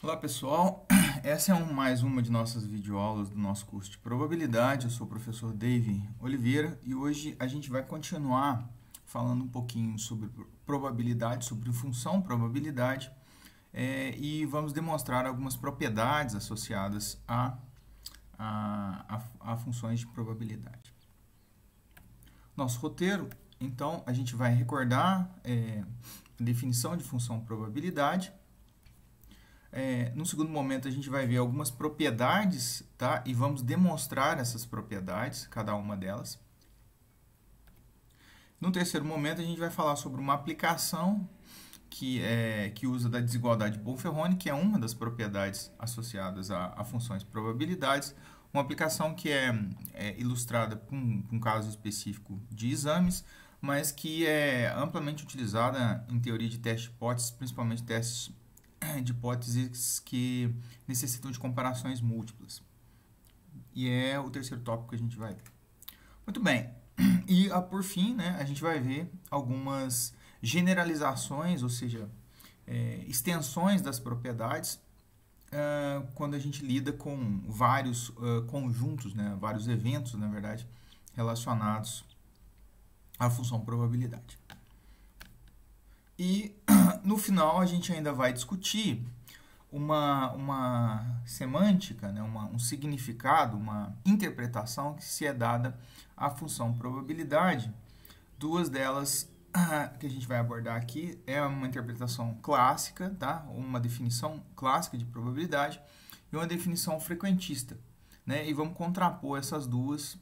Olá pessoal, essa é mais uma de nossas videoaulas do nosso curso de probabilidade. Eu sou o professor Dave Oliveira e hoje a gente vai continuar falando um pouquinho sobre probabilidade, sobre função probabilidade e vamos demonstrar algumas propriedades associadas a funções de probabilidade. Nosso roteiro, então, a gente vai recordar a definição de função probabilidade. No segundo momento, a gente vai ver algumas propriedades, tá? E vamos demonstrar essas propriedades, cada uma delas. No terceiro momento, a gente vai falar sobre uma aplicação que usa da desigualdade Bonferroni, que é uma das propriedades associadas a funções de probabilidades. Uma aplicação que é ilustrada com um caso específico de exames, mas que é amplamente utilizada em teoria de teste de hipóteses, principalmente testes de hipóteses que necessitam de comparações múltiplas. E é o terceiro tópico que a gente vai ver. Muito bem. E por fim, né, a gente vai ver algumas generalizações, ou seja, extensões das propriedades quando a gente lida com vários conjuntos, né, vários eventos, na verdade, relacionados à função probabilidade. E no final a gente ainda vai discutir uma semântica, né, um significado, uma interpretação que se é dada à função probabilidade. Duas delas que a gente vai abordar aqui é uma interpretação clássica, tá? Uma definição clássica de probabilidade e uma definição frequentista, né? E vamos contrapor essas duas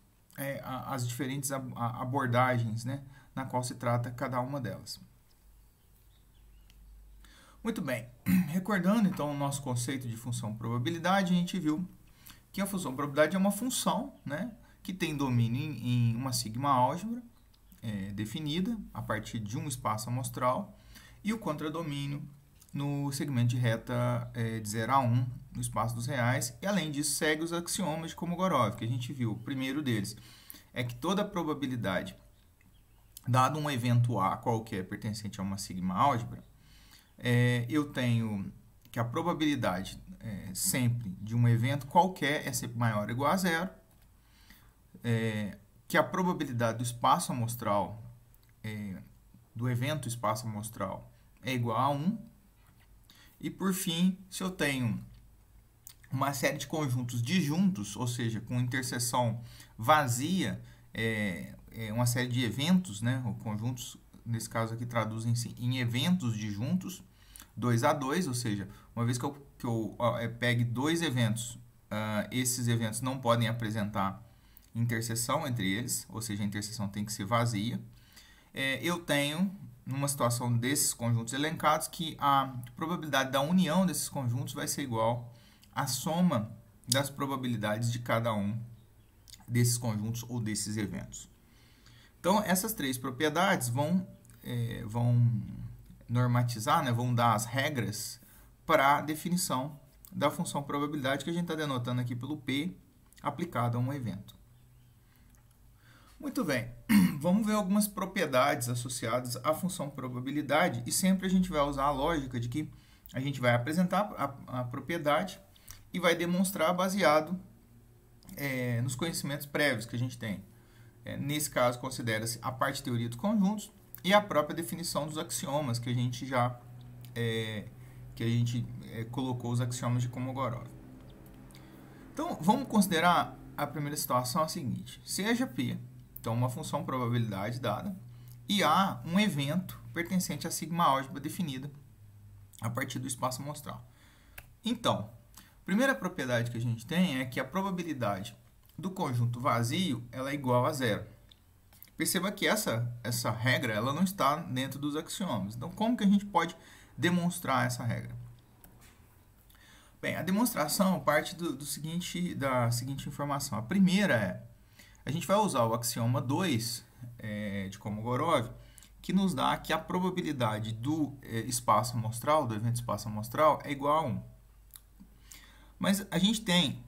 as diferentes abordagens, né, na qual se trata cada uma delas. Muito bem, recordando então o nosso conceito de função probabilidade, a gente viu que a função probabilidade é uma função, né, que tem domínio em uma sigma álgebra definida a partir de um espaço amostral e o contradomínio no segmento de reta de 0 a 1 no espaço dos reais, e além disso segue os axiomas de Kolmogorov, que a gente viu. O primeiro deles é que toda probabilidade, dado um evento A qualquer pertencente a uma sigma álgebra, eu tenho que a probabilidade sempre de um evento qualquer é sempre maior ou igual a zero, que a probabilidade do espaço amostral, do evento espaço amostral, é igual a 1, e por fim, se eu tenho uma série de conjuntos disjuntos, ou seja, com interseção vazia, uma série de eventos, né, ou conjuntos, nesse caso aqui traduzem-se em eventos disjuntos, 2 a 2, ou seja, uma vez que eu pegue dois eventos, esses eventos não podem apresentar interseção entre eles, ou seja, a interseção tem que ser vazia. Eu tenho, numa situação desses conjuntos elencados, que a probabilidade da união desses conjuntos vai ser igual à soma das probabilidades de cada um desses conjuntos ou desses eventos. Então, essas três propriedades vão normatizar, né, vão dar as regras para a definição da função probabilidade, que a gente está denotando aqui pelo P aplicado a um evento. Muito bem, vamos ver algumas propriedades associadas à função probabilidade, e sempre a gente vai usar a lógica de que a gente vai apresentar a propriedade e vai demonstrar baseado nos conhecimentos prévios que a gente tem. Nesse caso, considera-se a parte de teoria dos conjuntos e a própria definição dos axiomas, que a gente já colocou os axiomas de Kolmogorov. Então, vamos considerar a primeira situação a seguinte: seja P, então uma função probabilidade dada, e há um evento pertencente à sigma álgebra definida a partir do espaço amostral. Então, a primeira propriedade que a gente tem é que a probabilidade do conjunto vazio ela é igual a zero. Perceba que essa regra ela não está dentro dos axiomas. Então, como que a gente pode demonstrar essa regra? Bem, a demonstração parte da seguinte informação. A primeira a gente vai usar o axioma 2 de Kolmogorov, que nos dá que a probabilidade do espaço amostral, do evento espaço amostral, é igual a 1. Mas a gente tem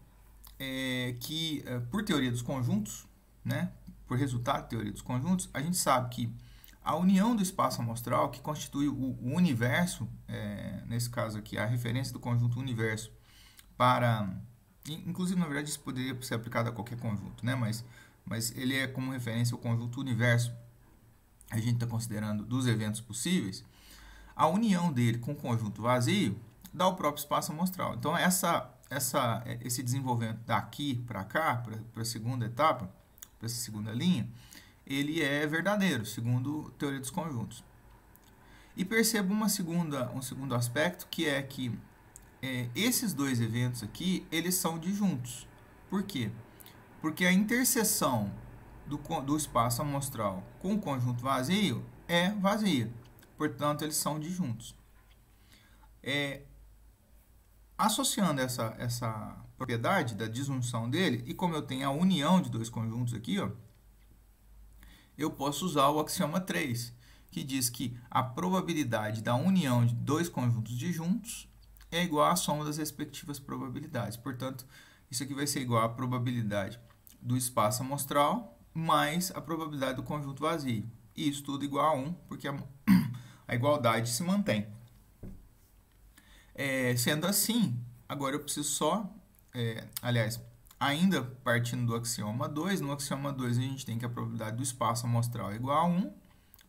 que, por teoria dos conjuntos, né, por resultado de teoria dos conjuntos, a gente sabe que a união do espaço amostral, que constitui o universo nesse caso aqui, a referência do conjunto universo para... Inclusive, na verdade, isso poderia ser aplicado a qualquer conjunto, né? Mas ele é como referência o conjunto universo. A gente está considerando dos eventos possíveis. A união dele com o conjunto vazio dá o próprio espaço amostral. Então, esse desenvolvimento daqui para cá, para a segunda etapa, para essa segunda linha, ele é verdadeiro, segundo a teoria dos conjuntos. E perceba um segundo aspecto, que é que esses dois eventos aqui, eles são disjuntos. Por quê? Porque a interseção do espaço amostral com o conjunto vazio é vazia. Portanto, eles são disjuntos. Associando essa propriedade da disjunção dele, e como eu tenho a união de dois conjuntos aqui, ó, eu posso usar o axioma 3, que diz que a probabilidade da união de dois conjuntos disjuntos é igual à soma das respectivas probabilidades. Portanto, isso aqui vai ser igual à probabilidade do espaço amostral mais a probabilidade do conjunto vazio. E isso tudo igual a 1, porque a igualdade se mantém. Sendo assim, agora eu preciso só... aliás, ainda partindo do axioma 2, no axioma 2 a gente tem que a probabilidade do espaço amostral é igual a 1,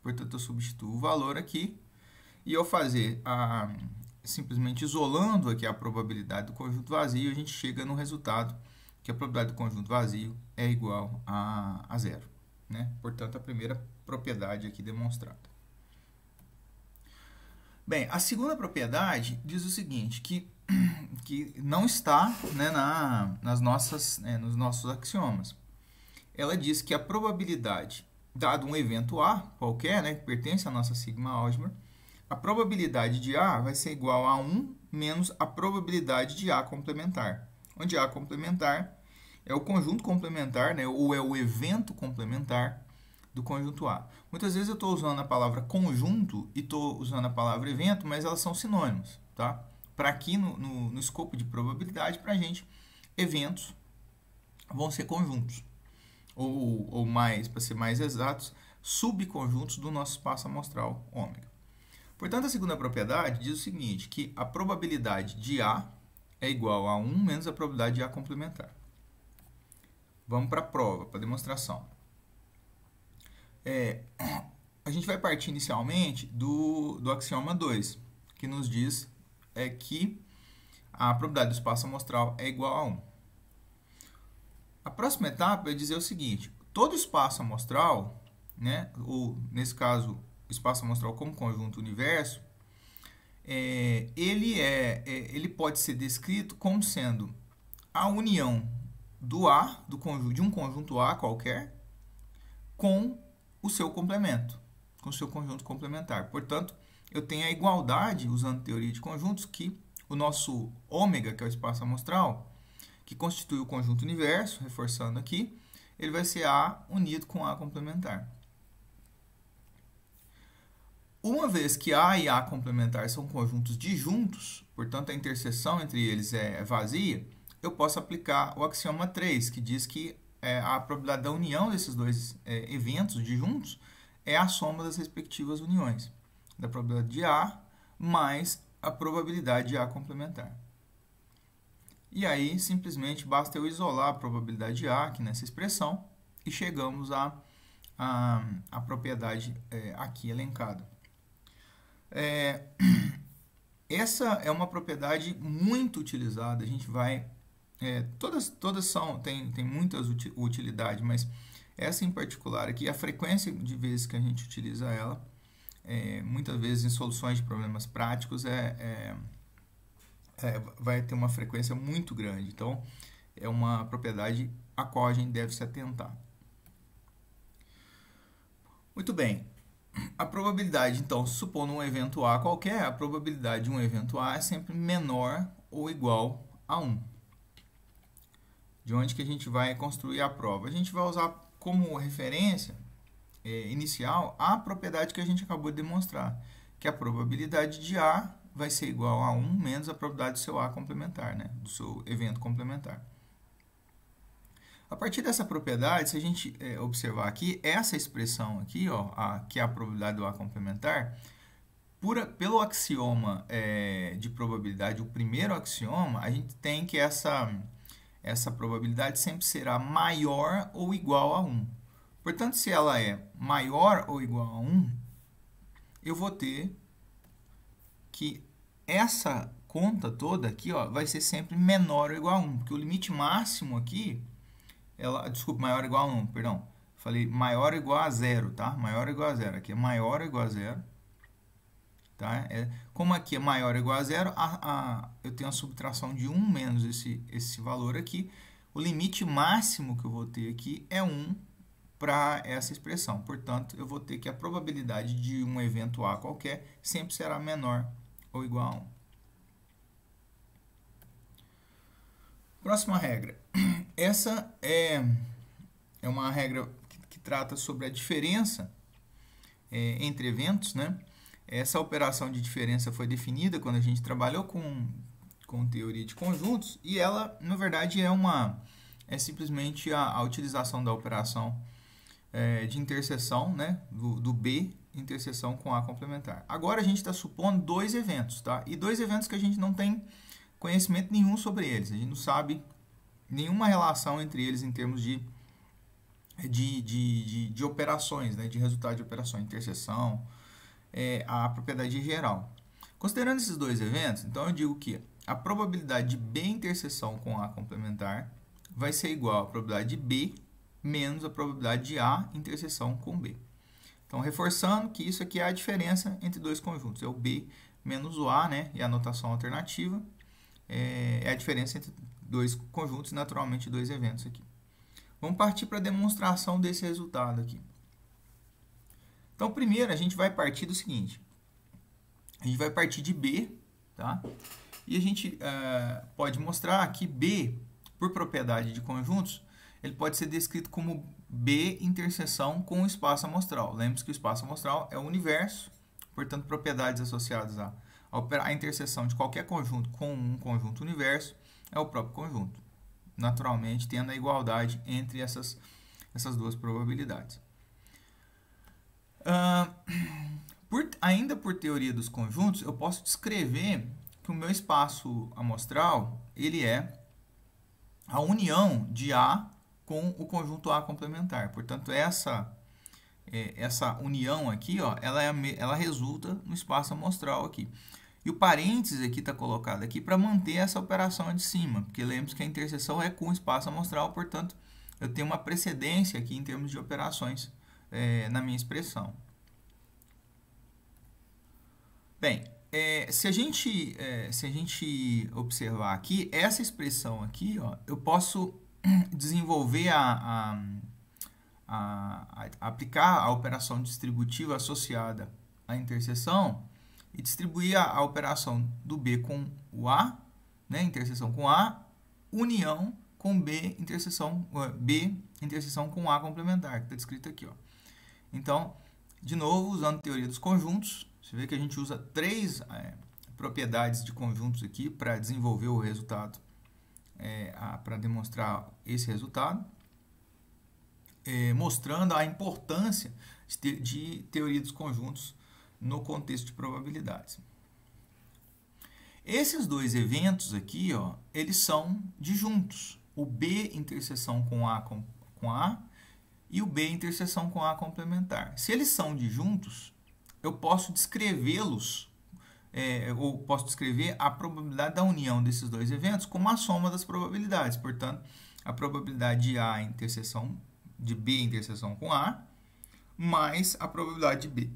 portanto eu substituo o valor aqui, e ao fazer simplesmente isolando aqui a probabilidade do conjunto vazio, a gente chega no resultado que a probabilidade do conjunto vazio é igual a zero, né? Portanto, a primeira propriedade aqui demonstrada. Bem, a segunda propriedade diz o seguinte, que não está, né, nos nossos axiomas. Ela diz que a probabilidade, dado um evento A qualquer, né, que pertence à nossa sigma álgebra, a probabilidade de A vai ser igual a 1 menos a probabilidade de A complementar, onde A complementar é o conjunto complementar, né, ou é o evento complementar do conjunto A. Muitas vezes eu estou usando a palavra conjunto e estou usando a palavra evento, mas elas são sinônimos, tá? Para aqui no escopo de probabilidade, para a gente, eventos vão ser conjuntos, ou mais, para ser mais exatos, subconjuntos do nosso espaço amostral ômega. Portanto, a segunda propriedade diz o seguinte, que a probabilidade de A é igual a 1 menos a probabilidade de A complementar. Vamos para a prova, para a demonstração. A gente vai partir inicialmente do axioma 2, que nos diz que a probabilidade do espaço amostral é igual a 1. A próxima etapa é dizer o seguinte, todo espaço amostral, né, ou nesse caso, o espaço amostral como conjunto universo, ele pode ser descrito como sendo a união do A, de um conjunto A qualquer, com o seu complemento, com o seu conjunto complementar. Portanto, eu tenho a igualdade, usando teoria de conjuntos, que o nosso ômega, que é o espaço amostral, que constitui o conjunto universo, reforçando aqui, ele vai ser A unido com A complementar. Uma vez que A e A complementar são conjuntos disjuntos, portanto a interseção entre eles é vazia, eu posso aplicar o axioma 3, que diz que a probabilidade da união desses dois eventos disjuntos é a soma das respectivas uniões, da probabilidade de A mais a probabilidade de A complementar. E aí, simplesmente, basta eu isolar a probabilidade de A aqui nessa expressão e chegamos à propriedade aqui elencada. Essa é uma propriedade muito utilizada, a gente vai... todas têm muitas utilidades, mas essa em particular aqui, a frequência de vezes que a gente utiliza ela, muitas vezes em soluções de problemas práticos, vai ter uma frequência muito grande. Então, é uma propriedade a qual a gente deve se atentar. Muito bem. A probabilidade, então, supondo um evento A qualquer, a probabilidade de um evento A é sempre menor ou igual a 1. De onde que a gente vai construir a prova? A gente vai usar como referência inicial a propriedade que a gente acabou de demonstrar, que a probabilidade de A vai ser igual a 1 menos a probabilidade do seu A complementar, né? Do seu evento complementar. A partir dessa propriedade, se a gente observar aqui, essa expressão aqui, ó, que é a probabilidade do A complementar, Pelo axioma de probabilidade, o primeiro axioma, a gente tem que essa probabilidade sempre será maior ou igual a 1. Portanto, se ela é maior ou igual a 1, eu vou ter que essa conta toda aqui, ó, vai ser sempre menor ou igual a 1, porque o limite máximo aqui, desculpa, maior ou igual a 1, perdão. Falei maior ou igual a 0, tá? Maior ou igual a 0. Aqui é maior ou igual a 0. Tá? Como aqui é maior ou igual a 0, eu tenho a subtração de 1 menos esse valor aqui. O limite máximo que eu vou ter aqui é 1 para essa expressão. Portanto, eu vou ter que a probabilidade de um evento A qualquer sempre será menor ou igual a 1. Próxima regra. Essa é uma regra que trata sobre a diferença entre eventos, né? Essa operação de diferença foi definida quando a gente trabalhou com teoria de conjuntos e ela, na verdade, é simplesmente a utilização da operação de interseção, né, do B interseção com A complementar. Agora a gente está supondo dois eventos, tá? E dois eventos que a gente não tem conhecimento nenhum sobre eles. A gente não sabe nenhuma relação entre eles em termos de operações, né, de resultado de operações, interseção, a propriedade geral. Considerando esses dois eventos, então eu digo que a probabilidade de B interseção com A complementar vai ser igual à probabilidade de B menos a probabilidade de A interseção com B. Então, reforçando que isso aqui é a diferença entre dois conjuntos, é o B menos o A, né, e a notação alternativa é a diferença entre dois conjuntos e, naturalmente, dois eventos aqui. Vamos partir para a demonstração desse resultado aqui. Então, primeiro, a gente vai partir do seguinte. A gente vai partir de B, tá? E a gente pode mostrar que B, por propriedade de conjuntos, ele pode ser descrito como B interseção com o espaço amostral. Lembre-se que o espaço amostral é o universo, portanto, propriedades associadas à interseção de qualquer conjunto com um conjunto universo é o próprio conjunto. Naturalmente, tendo a igualdade entre essas duas probabilidades. Ainda por teoria dos conjuntos, eu posso descrever que o meu espaço amostral ele é a união de A com o conjunto A complementar. Portanto, essa união aqui, ó, ela resulta no espaço amostral aqui. E o parênteses aqui está colocado aqui para manter essa operação de cima, porque lembre-se que a interseção é com o espaço amostral, portanto, eu tenho uma precedência aqui em termos de operações na minha expressão. Bem, se a gente observar aqui, essa expressão aqui, ó, eu posso desenvolver aplicar a operação distributiva associada à interseção e distribuir a operação do B com o A, né, interseção com A, união com B, interseção com A complementar, que está descrito aqui, ó. Então, de novo, usando a teoria dos conjuntos, você vê que a gente usa três propriedades de conjuntos aqui para desenvolver o resultado, para demonstrar esse resultado, mostrando a importância de teoria dos conjuntos no contexto de probabilidades. Esses dois eventos aqui, ó, eles são disjuntos. O B interseção com A e o B interseção com A complementar. Se eles são disjuntos, eu posso descrevê-los, ou posso descrever a probabilidade da união desses dois eventos como a soma das probabilidades. Portanto, a probabilidade de B interseção com A mais a probabilidade de B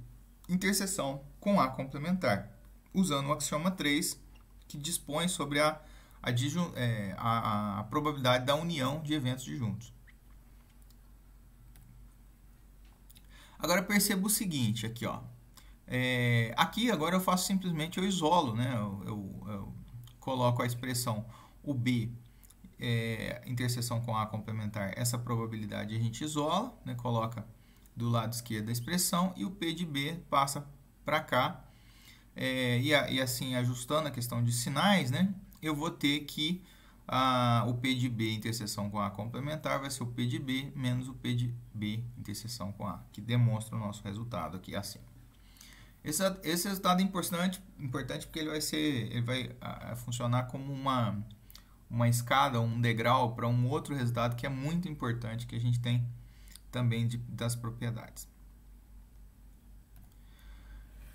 interseção com A complementar, usando o axioma 3, que dispõe sobre a probabilidade da união de eventos disjuntos. Agora perceba o seguinte, aqui, ó. Aqui agora eu faço simplesmente, eu isolo, né? Eu coloco a expressão o B interseção com A complementar, essa probabilidade a gente isola, né? Coloca do lado esquerdo da expressão e o P de B passa para cá. E assim, ajustando a questão de sinais, né? Eu vou ter que o P de B interseção com A complementar vai ser o P de B menos o P de B interseção com A, que demonstra o nosso resultado aqui assim. Esse resultado é importante porque ele vai funcionar como uma escada, um degrau para um outro resultado que é muito importante que a gente tem também das propriedades.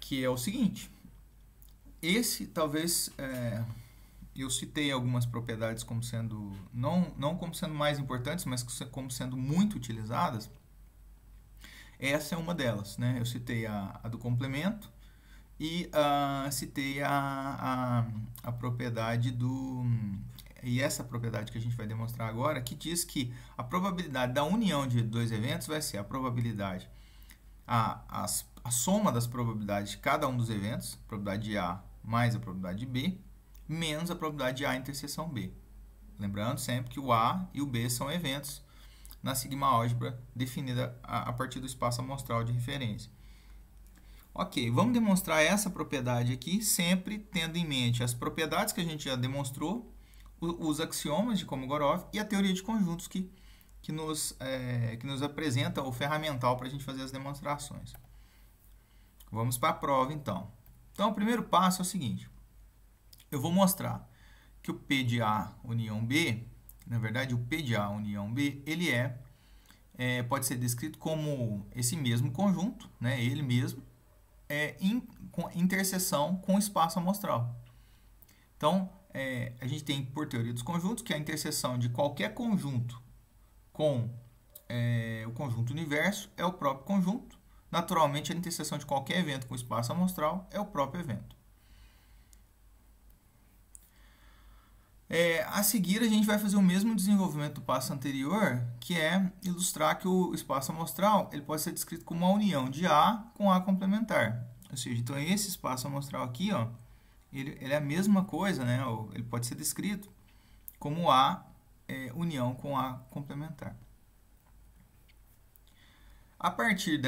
Que é o seguinte, esse talvez eu citei algumas propriedades como sendo, não como sendo mais importantes, mas como sendo muito utilizadas. Essa é uma delas, né? Eu citei a do complemento e citei a propriedade do... E essa propriedade que a gente vai demonstrar agora, que diz que a probabilidade da união de dois eventos vai ser a probabilidade, a soma das probabilidades de cada um dos eventos, a probabilidade de A mais a probabilidade de B, menos a probabilidade de A interseção B. Lembrando sempre que o A e o B são eventos na sigma álgebra definida a partir do espaço amostral de referência. Ok, vamos demonstrar essa propriedade aqui, sempre tendo em mente as propriedades que a gente já demonstrou, os axiomas de Kolmogorov e a teoria de conjuntos que nos apresenta o ferramental para a gente fazer as demonstrações. Vamos para a prova, então. Então, o primeiro passo é o seguinte. Eu vou mostrar que o P de A união B, na verdade, o P de A união B, ele pode ser descrito como esse mesmo conjunto, né, ele mesmo, com interseção com o espaço amostral. Então, a gente tem, por teoria dos conjuntos, que a interseção de qualquer conjunto com o conjunto universo é o próprio conjunto. Naturalmente, a interseção de qualquer evento com o espaço amostral é o próprio evento. A seguir, a gente vai fazer o mesmo desenvolvimento do passo anterior, que é ilustrar que o espaço amostral ele pode ser descrito como uma união de A com A complementar. Ou seja, então esse espaço amostral aqui, ó, ele é a mesma coisa, né? Ele pode ser descrito como A união com A complementar. A partir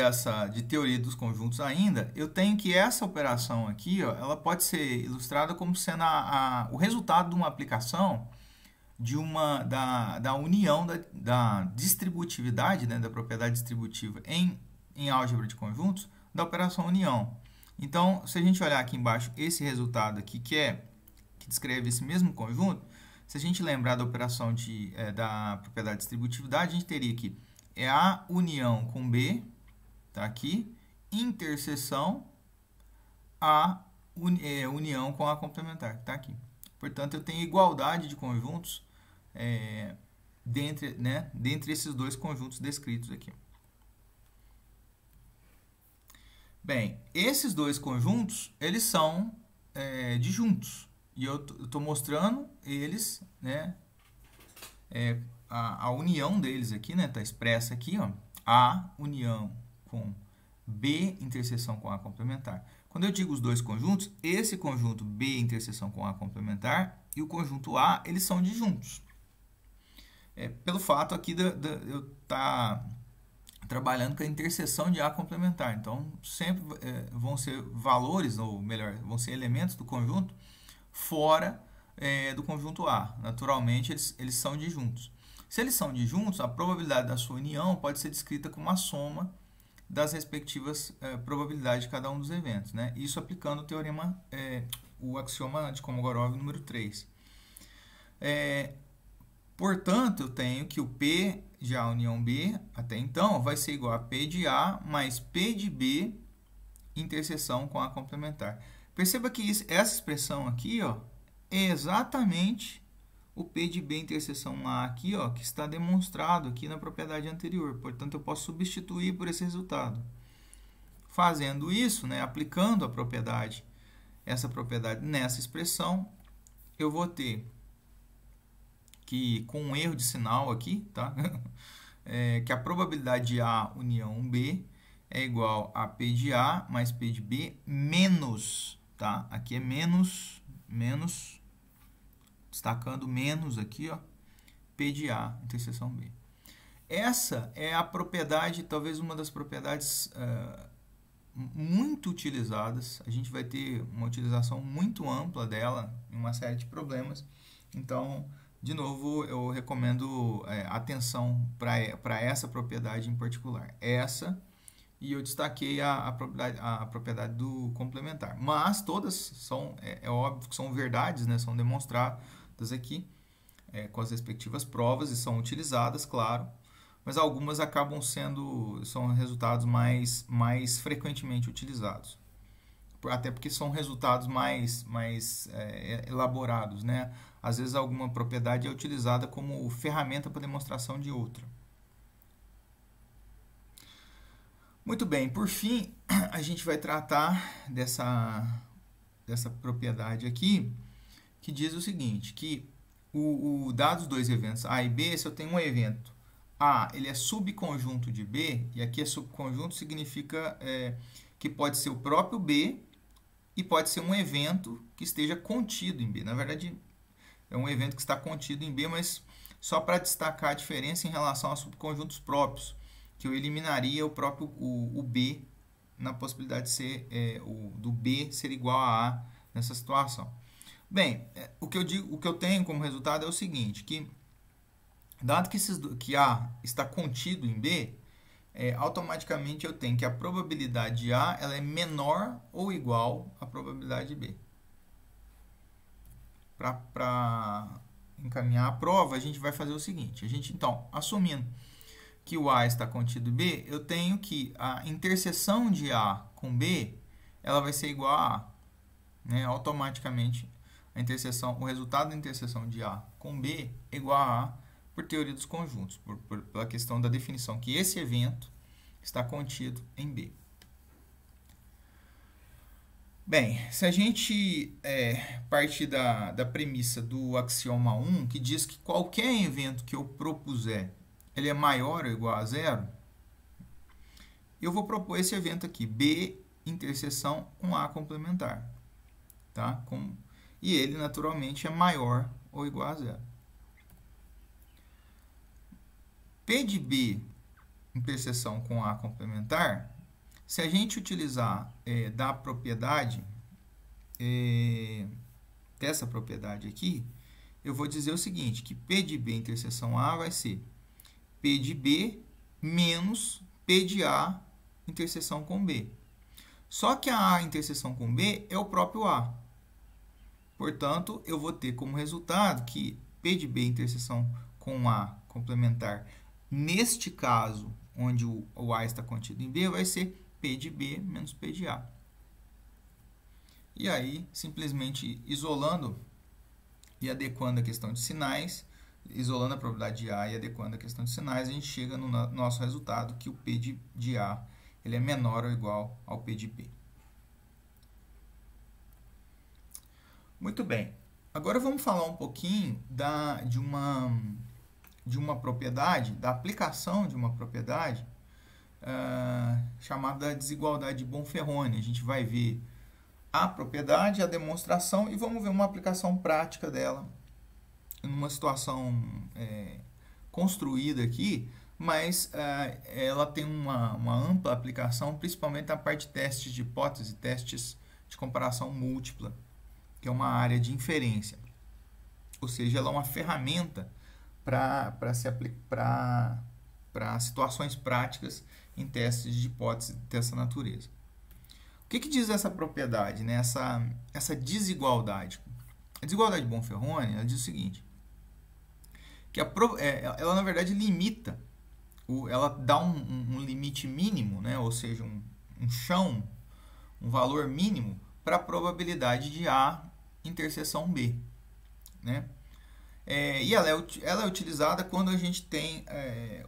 de teoria dos conjuntos ainda, eu tenho que essa operação aqui, ó, ela pode ser ilustrada como sendo o resultado de uma aplicação da união da distributividade, né, da propriedade distributiva em álgebra de conjuntos, da operação união. Então, se a gente olhar aqui embaixo esse resultado aqui, que descreve esse mesmo conjunto, se a gente lembrar da operação da propriedade de distributividade, a gente teria que A união com B, tá aqui, interseção A união com A complementar, tá aqui. Portanto, eu tenho igualdade de conjuntos dentre esses dois conjuntos descritos aqui. Bem, esses dois conjuntos, eles são disjuntos. E eu estou mostrando eles, né, a união deles aqui, né, está expressa aqui, ó, A união com B interseção com A complementar. Quando eu digo os dois conjuntos, esse conjunto B interseção com A complementar e o conjunto A, eles são disjuntos. Pelo fato aqui de eu estar trabalhando com a interseção de A complementar. Então, sempre vão ser valores, ou melhor, vão ser elementos do conjunto fora do conjunto A. Naturalmente, eles são disjuntos. Se eles são disjuntos, a probabilidade da sua união pode ser descrita como a soma das respectivas probabilidades de cada um dos eventos, né? Isso aplicando o teorema, o axioma de Kolmogorov número 3. Portanto, eu tenho que o P de A união B, até então, vai ser igual a P de A mais P de B interseção com A complementar. Perceba que essa expressão aqui, ó, é exatamente o P de B interseção A aqui, ó, que está demonstrado aqui na propriedade anterior. Portanto, eu posso substituir por esse resultado. Fazendo isso, né, aplicando essa propriedade nessa expressão, eu vou ter que, com um erro de sinal aqui, tá? Que a probabilidade de A união B é igual a P de A mais P de B menos, tá? Aqui é menos, destacando menos aqui, ó, P de A interseção B. Essa é a propriedade, talvez uma das propriedades muito utilizadas. A gente vai ter uma utilização muito ampla dela em uma série de problemas. Então, de novo, eu recomendo atenção para essa propriedade em particular. Essa e eu destaquei a propriedade do complementar. Mas todas são, é óbvio que são verdades, né? São demonstradas aqui com as respectivas provas e são utilizadas, claro, mas algumas são resultados mais frequentemente utilizados. Até porque são resultados mais elaborados, né? Às vezes alguma propriedade é utilizada como ferramenta para demonstração de outra. Muito bem, por fim, a gente vai tratar dessa propriedade aqui, que diz o seguinte, que dados dois eventos A e B, se eu tenho um evento A, ele é subconjunto de B, e aqui é subconjunto significa que pode ser o próprio B e pode ser um evento que esteja contido em B. Na verdade, é um evento que está contido em B, mas só para destacar a diferença em relação a subconjuntos próprios, que eu eliminaria o B na possibilidade de ser do B ser igual a A nessa situação. Bem, o que eu tenho como resultado é o seguinte, que dado que A está contido em B, automaticamente eu tenho que a probabilidade de A ela é menor ou igual à probabilidade de B. Para encaminhar a prova, a gente vai fazer o seguinte, então, assumindo que o A está contido em B, eu tenho que a interseção de A com B, ela vai ser igual a A. Né? Automaticamente, o resultado da interseção de A com B é igual a A por teoria dos conjuntos, pela questão da definição que esse evento está contido em B. Bem, se a gente partir da premissa do axioma 1, que diz que qualquer evento que eu propuser ele é maior ou igual a zero, eu vou propor esse evento aqui, B interseção com A complementar. Tá? E ele, naturalmente, é maior ou igual a zero. P de B interseção com A complementar, se a gente utilizar da propriedade, dessa propriedade aqui, eu vou dizer o seguinte, que P de B interseção A vai ser P de B menos P de A interseção com B. Só que a A interseção com B é o próprio A. Portanto, eu vou ter como resultado que P de B interseção com A complementar, neste caso, onde o A está contido em B, vai ser P de B menos P de A. E aí, simplesmente isolando e adequando a questão de sinais, isolando a probabilidade de A e adequando a questão de sinais, a gente chega no nosso resultado, que o P de A ele é menor ou igual ao P de B. Muito bem. Agora vamos falar um pouquinho de uma propriedade, da aplicação de uma propriedade chamada desigualdade de Bonferroni. A gente vai ver a propriedade, a demonstração e vamos ver uma aplicação prática dela numa situação construída aqui, mas ela tem uma ampla aplicação, principalmente na parte de testes de hipótese, testes de comparação múltipla, que é uma área de inferência. Ou seja, ela é uma ferramenta para situações práticas em testes de hipótese dessa natureza. O que diz essa propriedade, né? Essa desigualdade? A desigualdade de Bonferroni, ela diz o seguinte, que ela na verdade limita, ela dá um limite mínimo, né? Ou seja, um chão, um valor mínimo para a probabilidade de A interseção B, né? E ela é utilizada quando a gente tem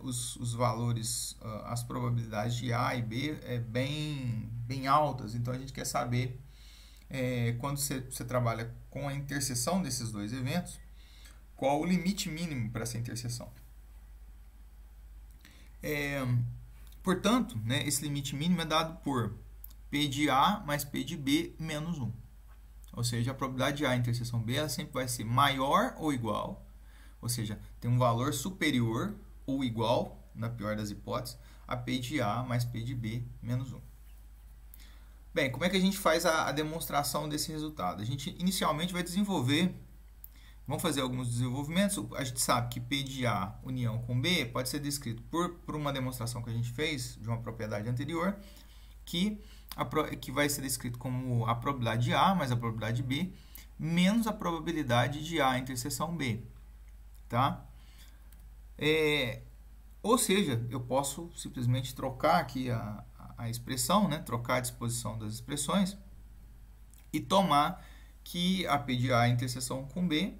os valores, as probabilidades de A e B bem altas. Então, a gente quer saber, quando você trabalha com a interseção desses dois eventos, qual o limite mínimo para essa interseção. Portanto, né, esse limite mínimo é dado por P de A mais P de B menos 1. Ou seja, a probabilidade de A interseção B ela sempre vai ser maior ou igual, ou seja, tem um valor superior ou igual, na pior das hipóteses, a P de A mais P de B menos 1. Bem, como é que a gente faz a demonstração desse resultado? A gente inicialmente vai desenvolver Vamos fazer alguns desenvolvimentos. A gente sabe que P de A união com B pode ser descrito por uma demonstração que a gente fez de uma propriedade anterior, que vai ser descrito como a probabilidade de A mais a probabilidade de B menos a probabilidade de A interseção B. Tá? Ou seja, eu posso simplesmente trocar aqui a expressão, né? Trocar a disposição das expressões e tomar que a P de A interseção com B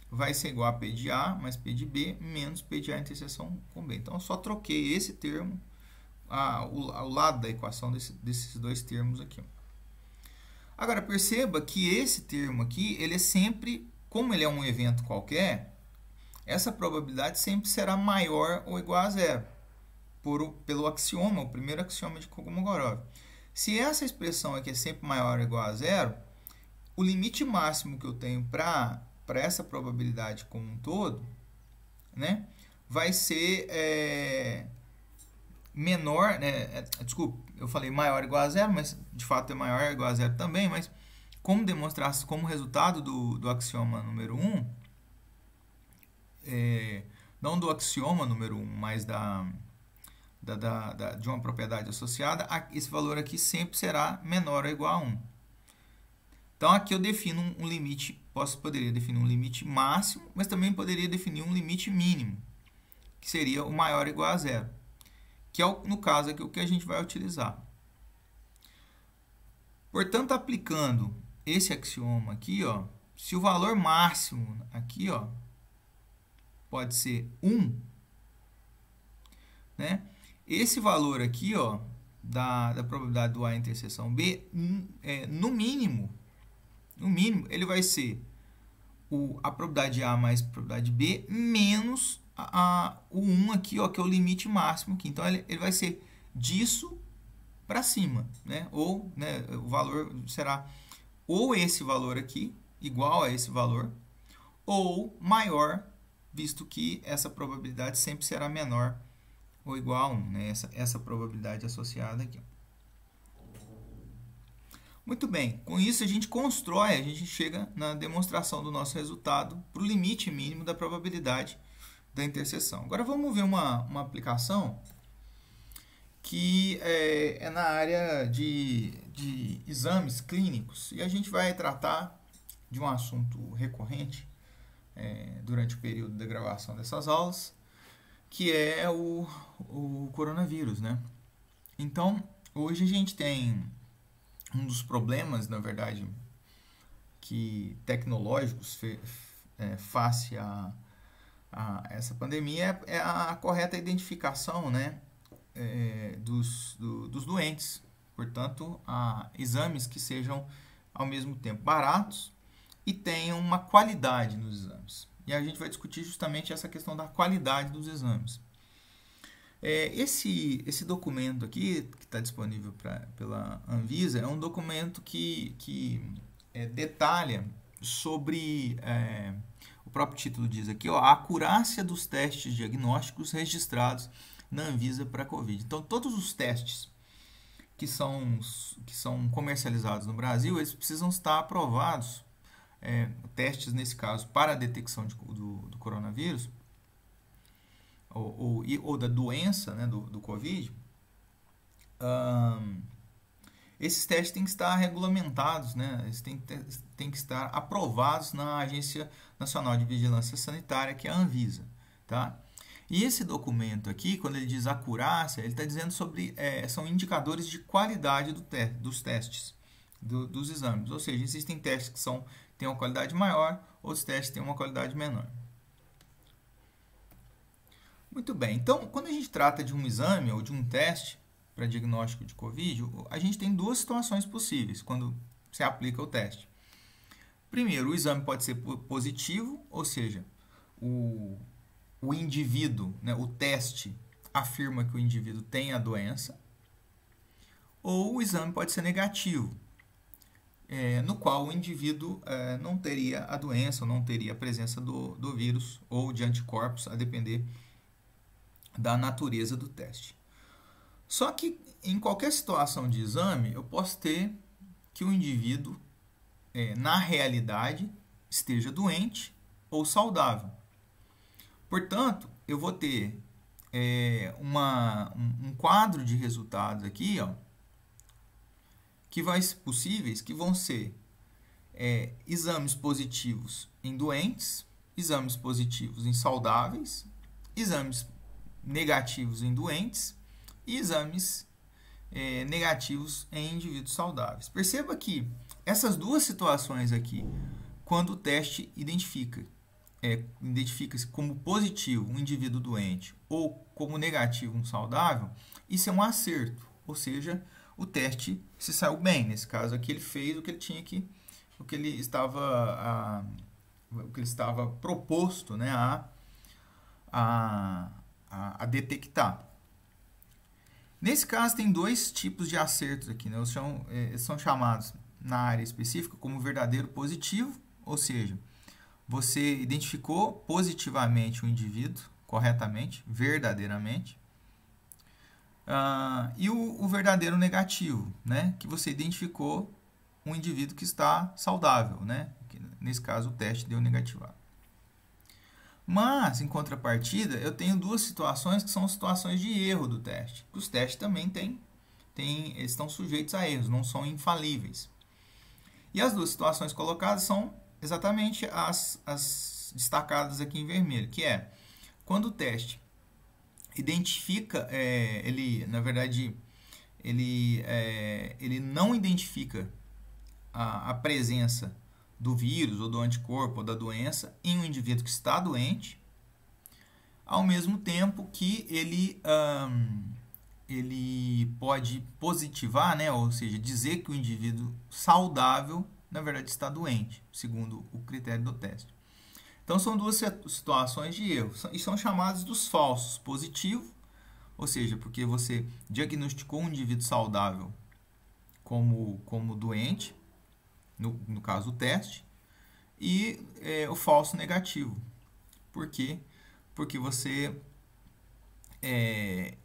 vai ser igual a P de A mais P de B menos P de A interseção com B. Então, eu só troquei esse termo ao lado da equação desses dois termos aqui. Agora, perceba que esse termo aqui, ele é sempre, como ele é um evento qualquer, essa probabilidade sempre será maior ou igual a zero, pelo axioma, o primeiro axioma de Kolmogorov. Se essa expressão aqui é sempre maior ou igual a zero, o limite máximo que eu tenho para essa probabilidade como um todo, né, vai ser menor, né, desculpa, eu falei maior ou igual a zero, mas de fato é maior ou igual a zero também, mas como demonstrar, como resultado do axioma número 1, não do axioma número 1, mas de uma propriedade associada, esse valor aqui sempre será menor ou igual a 1. Então, aqui eu defino um limite, poderia definir um limite máximo, mas também poderia definir um limite mínimo, que seria o maior ou igual a zero, que é, no caso aqui, o que a gente vai utilizar. Portanto, aplicando esse axioma aqui, ó, se o valor máximo aqui, ó, pode ser 1, né? Esse valor aqui, ó, da probabilidade do A interseção B, no mínimo, ele vai ser a probabilidade de A mais a probabilidade de B menos o 1 aqui, ó, que é o limite máximo aqui. Então, ele vai ser disso para cima, né? Ou, né, o valor será ou esse valor aqui, igual a esse valor, ou maior, visto que essa probabilidade sempre será menor ou igual a 1, né? Essa probabilidade associada aqui. Muito bem, com isso a gente chega na demonstração do nosso resultado para o limite mínimo da probabilidade da interseção. Agora vamos ver uma aplicação que é na área de exames clínicos, e a gente vai tratar de um assunto recorrente durante o período da gravação dessas aulas, que é o coronavírus, né? Então, hoje a gente tem um dos problemas, na verdade, que tecnológicos face a essa pandemia é a correta identificação, né, dos doentes. Portanto, exames que sejam ao mesmo tempo baratos e tenham uma qualidade nos exames. E a gente vai discutir justamente essa questão da qualidade dos exames. Esse documento aqui, que está disponível pela Anvisa, é um documento que detalha sobre, o próprio título diz aqui, ó, a acurácia dos testes diagnósticos registrados na Anvisa para a Covid. Então, todos os testes que são comercializados no Brasil, eles precisam estar aprovados, testes, nesse caso, para a detecção do coronavírus, ou da doença, né, do Covid. Esses testes têm que estar regulamentados, né, eles têm que estar aprovados na Agência Nacional de Vigilância Sanitária, que é a Anvisa. Tá? E esse documento aqui, quando ele diz acurácia, ele está dizendo sobre, são indicadores de qualidade dos testes, dos exames. Ou seja, existem testes que têm uma qualidade maior, outros testes têm uma qualidade menor. Muito bem, então, quando a gente trata de um exame ou de um teste para diagnóstico de Covid, a gente tem duas situações possíveis quando se aplica o teste. Primeiro, o exame pode ser positivo, ou seja, o indivíduo, né, o teste afirma que o indivíduo tem a doença, ou o exame pode ser negativo, no qual o indivíduo não teria a doença, ou não teria a presença do vírus ou de anticorpos, a depender da natureza do teste. Só que em qualquer situação de exame, eu posso ter que o indivíduo, na realidade, esteja doente ou saudável. Portanto, eu vou ter um quadro de resultados aqui, ó, que vai ser possíveis, que vão ser exames positivos em doentes, exames positivos em saudáveis, exames negativos em doentes e exames negativos em indivíduos saudáveis. Perceba que essas duas situações aqui, quando o teste identifica-se como positivo um indivíduo doente ou como negativo um saudável, isso é um acerto, ou seja, o teste se saiu bem. Nesse caso aqui ele fez o que ele tinha que, o que ele estava proposto, né, a detectar. Nesse caso tem dois tipos de acertos aqui, né? São chamados na área específica como verdadeiro positivo, ou seja, você identificou positivamente o indivíduo, corretamente, verdadeiramente. E o verdadeiro negativo, né? Que você identificou um indivíduo que está saudável, né? Nesse caso, o teste deu negativado. Mas, em contrapartida, eu tenho duas situações que são situações de erro do teste. Os testes também eles estão sujeitos a erros, não são infalíveis. E as duas situações colocadas são exatamente as destacadas aqui em vermelho, que é quando o teste identifica, ele não identifica a presença do vírus ou do anticorpo ou da doença em um indivíduo que está doente, ao mesmo tempo que ele pode positivar, né, ou seja, dizer que o indivíduo saudável na verdade está doente, segundo o critério do teste. Então são duas situações de erro e são chamados dos falsos positivo, ou seja, porque você diagnosticou um indivíduo saudável como doente, no caso o teste, e o falso negativo. Por quê? Porque você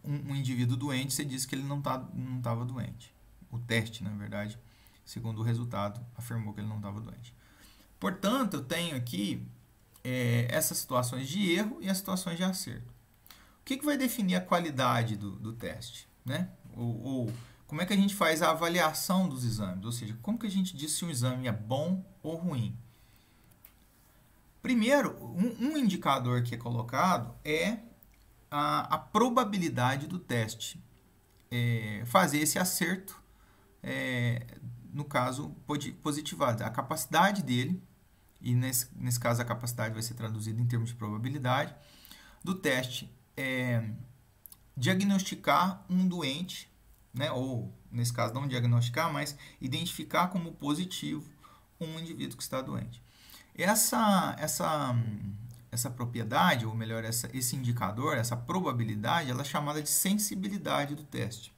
um indivíduo doente, você disse que ele não estava doente. O teste, na verdade, segundo o resultado, afirmou que ele não estava doente. Portanto, eu tenho aqui essas situações de erro e as situações de acerto. O que vai definir a qualidade do teste, né? Ou como é que a gente faz a avaliação dos exames? Ou seja, como que a gente diz se um exame é bom ou ruim? Primeiro, um indicador que é colocado é a probabilidade do teste fazer esse acerto, no caso, positivado. A capacidade dele, e nesse caso a capacidade vai ser traduzida em termos de probabilidade, do teste diagnosticar um doente, né, ou nesse caso não diagnosticar, mas identificar como positivo um indivíduo que está doente. Essa propriedade, ou melhor, esse indicador, essa probabilidade, ela é chamada de sensibilidade do teste.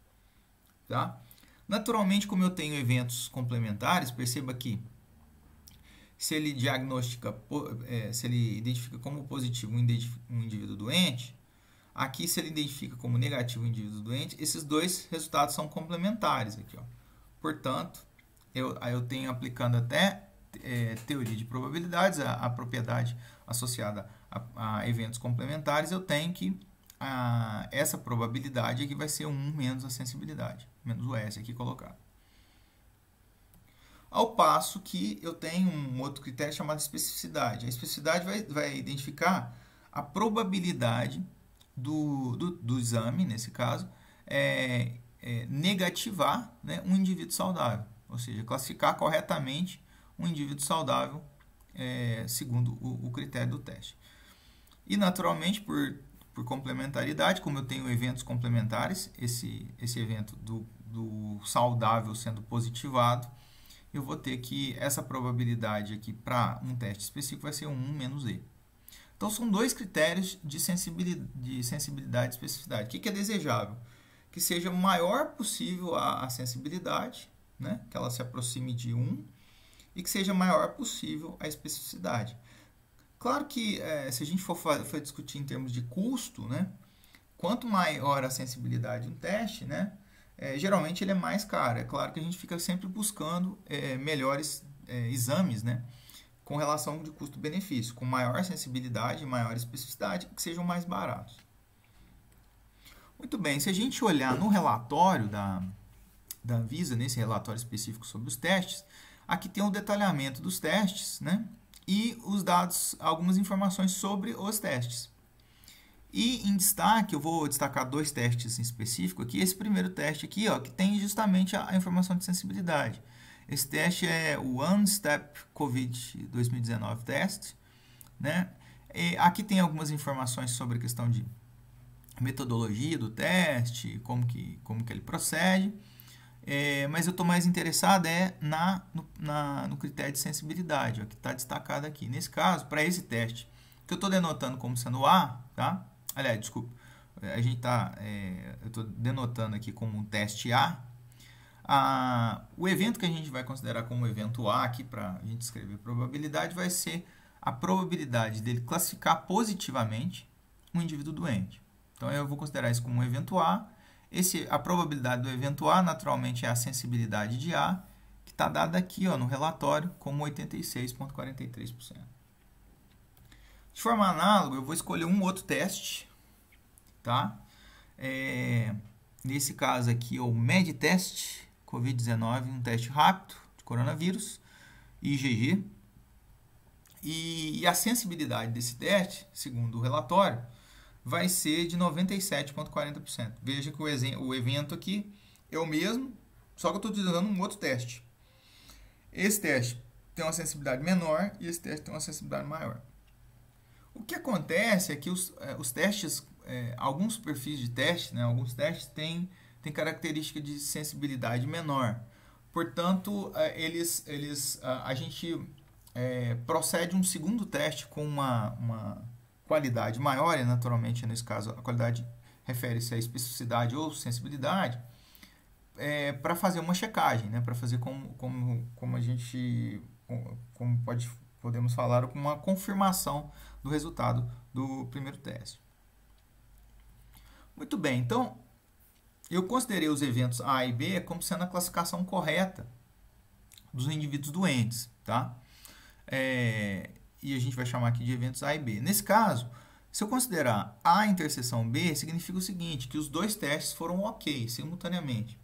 Tá? Naturalmente, como eu tenho eventos complementares, perceba que se ele se ele identifica como positivo um indivíduo doente, aqui se ele identifica como negativo um indivíduo doente, esses dois resultados são complementares aqui, ó. Portanto, eu tenho aplicando até teoria de probabilidades, a propriedade associada a eventos complementares, eu tenho que essa probabilidade aqui vai ser 1 menos a sensibilidade, menos o S aqui colocado. Ao passo que eu tenho um outro critério chamado especificidade. A especificidade vai identificar a probabilidade do exame, nesse caso, negativar, né, um indivíduo saudável. Ou seja, classificar corretamente um indivíduo saudável segundo o critério do teste. E, naturalmente, por complementaridade, como eu tenho eventos complementares, esse evento do saudável sendo positivado, eu vou ter que essa probabilidade aqui para um teste específico vai ser 1 menos E. Então, são dois critérios de sensibilidade e especificidade. O que é desejável? Que seja o maior possível a sensibilidade, né? Que ela se aproxime de 1, e que seja maior possível a especificidade. Claro que se a gente for discutir em termos de custo, né? Quanto maior a sensibilidade de um teste, né? Geralmente ele é mais caro. É claro que a gente fica sempre buscando melhores exames, né? com relação de custo-benefício, com maior sensibilidade e maior especificidade, que sejam mais baratos. Muito bem, se a gente olhar no relatório da Anvisa, nesse relatório específico sobre os testes, aqui tem o detalhamento dos testes, né? E os dados, algumas informações sobre os testes. E em destaque, eu vou destacar 2 testes em específico aqui. Esse primeiro teste aqui, ó, que tem justamente a informação de sensibilidade. Esse teste é o One Step COVID 2019 Test, né? E aqui tem algumas informações sobre a questão de metodologia do teste, como que ele procede. Mas eu estou mais interessado no critério de sensibilidade, ó, que está destacado aqui. Nesse caso, para esse teste, que eu estou denotando como sendo A, tá? Aliás, desculpa, eu estou denotando aqui como um teste A. O evento que a gente vai considerar como evento A aqui, para a gente escrever probabilidade, vai ser a probabilidade dele classificar positivamente um indivíduo doente. Então, eu vou considerar isso como um evento A. A probabilidade do evento A, naturalmente, é a sensibilidade de A, que está dada aqui, ó, no relatório como 86,43%. De forma análoga, eu vou escolher um outro teste, tá? Nesse caso aqui, o MED-TEST COVID-19, um teste rápido de coronavírus, IgG. E a sensibilidade desse teste, segundo o relatório, vai ser de 97,40%. Veja que o evento aqui é o mesmo, só que eu estou utilizando um outro teste. Esse teste tem uma sensibilidade menor e esse teste tem uma sensibilidade maior. O que acontece é que os testes, alguns perfis de teste, né, alguns testes têm característica de sensibilidade menor. Portanto, a gente procede um segundo teste com uma qualidade maior, e naturalmente, nesse caso, a qualidade refere-se à especificidade ou sensibilidade, para fazer uma checagem, né, para fazer podemos falar, com uma confirmação do resultado do primeiro teste. Muito bem, então, eu considerei os eventos A e B como sendo a classificação correta dos indivíduos doentes, tá? E a gente vai chamar aqui de eventos A e B. Nesse caso, se eu considerar A interseção B, significa o seguinte, que os 2 testes foram ok, simultaneamente.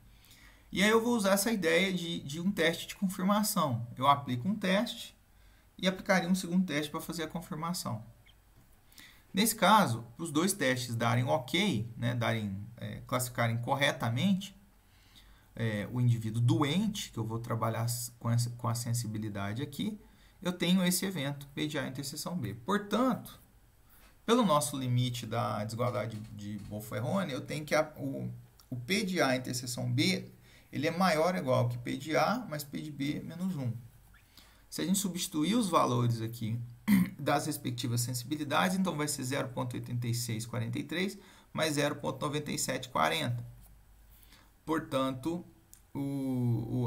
E aí eu vou usar essa ideia de um teste de confirmação. Eu aplico um teste e aplicaria um segundo teste para fazer a confirmação. Nesse caso, os 2 testes darem ok, né, classificarem corretamente o indivíduo doente, que eu vou trabalhar com a sensibilidade aqui, eu tenho esse evento, P de A interseção B. Portanto, pelo nosso limite da desigualdade de Wolff-Rayonde, eu tenho que o P de A interseção B ele é maior ou igual que P de A mais P de B menos 1. Se a gente substituir os valores aqui das respectivas sensibilidades, então vai ser 0,8643 mais 0,9740. Portanto,